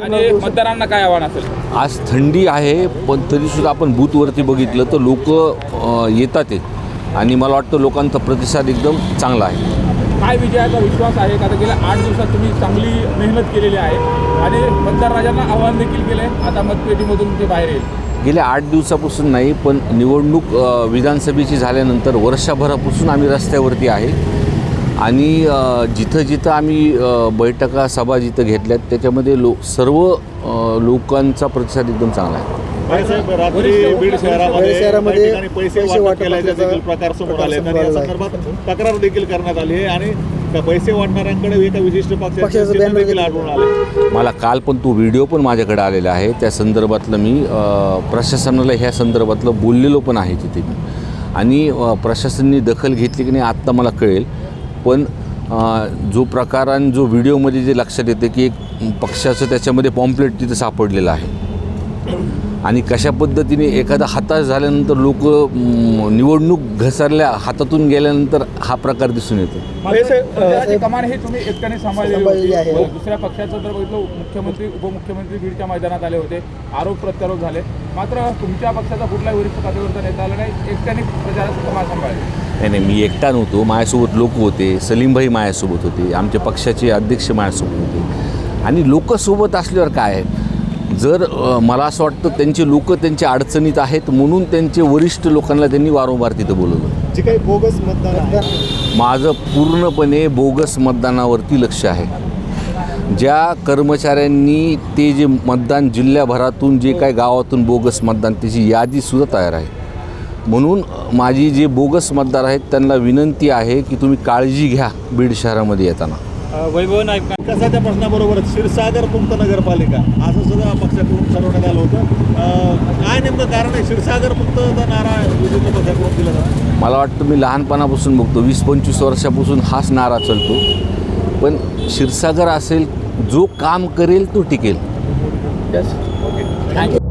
आणि मतदारांना काय आव्हान असेल? आज थंडी आहे, पण तरीसुद्धा आपण बूथवरती बघितलं तर लोक येतात आहेत आणि मला वाटतं लोकांचा प्रतिसाद एकदम चांगला आहे. काय विजयाचा विश्वास आहे का? गेल्या 8 दिवसात तुम्ही चांगली मेहनत केलेली आहे आणि मतदार राजांना आव्हान देखील केलं आहे, आता मतपेटीमधून ते बाहेर येईल. गेल्या 8 दिवसापासून नाही, पण निवडणूक विधानसभेची झाल्यानंतर वर्षभरापासून आम्ही रस्त्यावरती आहे आणि जिथं जिथं आम्ही बैठका सभा जिथं घेतल्यात त्याच्यामध्ये सर्व लोकांचा प्रतिसाद एकदम चांगला आहे. रात्री बीड शहरामध्ये पैसे वाटप केल्याचे देखील प्रकार समोर आले आणि या संदर्भात तक्रार देखील करण्यात आली आहे आणि पैसे वाटणाऱ्यांकडे एका विशिष्ट पक्षाचे देखील आढळून आले. मला काल पण तो व्हिडिओ पण माझ्याकडे आलेला आहे. त्या संदर्भातलं मी प्रशासनाला ह्या संदर्भातलं बोललेलो पण आहे तिथे मी, आणि प्रशासनाने दखल घेतली की नाही आत्ता मला कळेल. पण जो प्रकार आणि जो व्हिडिओमध्ये जे लक्षात येते की एक पक्षाचं त्याच्यामध्ये पॉम्पलेट तिथं सापडलेलं आहे आणि कशा पद्धतीने एखादा हताश झाल्यानंतर लोक निवडणूक घसरल्या हातातून गेल्यानंतर हा प्रकार दिसून येतो. कमान हे तुम्ही एकट्याने सांभाळलेली आहे. दुसऱ्या पक्षाचं जर बघितलं, मुख्यमंत्री उपमुख्यमंत्री बीडच्या मैदानात आले होते, आरोप प्रत्यारोप झाले, मात्र तुमच्या पक्षाचा कुठलाही वरिष्ठ पदावर नेता आला नाही, एकट्याने प्रचाराचं कमान सांभाळले. नाही, मी एकटा नव्हतो, माझ्यासोबत लोक होते. सलीमभाई माझ्यासोबत होते, आमच्या पक्षाचे अध्यक्ष माझ्यासोबत होते. आणि लोकसोबत असल्यावर काय आहे, जर मला असं वाटतं त्यांचे लोक त्यांच्या अडचणीत आहेत म्हणून त्यांचे वरिष्ठ लोकांना त्यांनी वारंवार तिथं बोलवलं. जे काही बोगस मतदान आहे, माझं पूर्णपणे बोगस मतदानावरती लक्ष आहे. ज्या कर्मचाऱ्यांनी ते जे मतदान जिल्ह्याभरातून जे काही गावातून बोगस मतदान त्याची यादीसुद्धा तयार आहे. म्हणून माझी जे बोगस मतदार आहेत त्यांना विनंती आहे की तुम्ही काळजी घ्या बीड शहरामध्ये येताना. वैभव नाईक विकासाच्या प्रश्नाबरोबरच क्षीरसागर मुक्त नगरपालिका असं सुद्धा पक्षाकडून ठरवण्यात आलं होतं. काय नेमकं कारण आहे क्षीरसागर मुक्तचा नारा विरोधी पक्षाकडून दिला जातो? मला वाटतं मी लहानपणापासून बघतो, 20-25 वर्षापासून हाच नारा चालतो. पण क्षीरसागर असेल, जो काम करेल तो टिकेल. थँक्यू.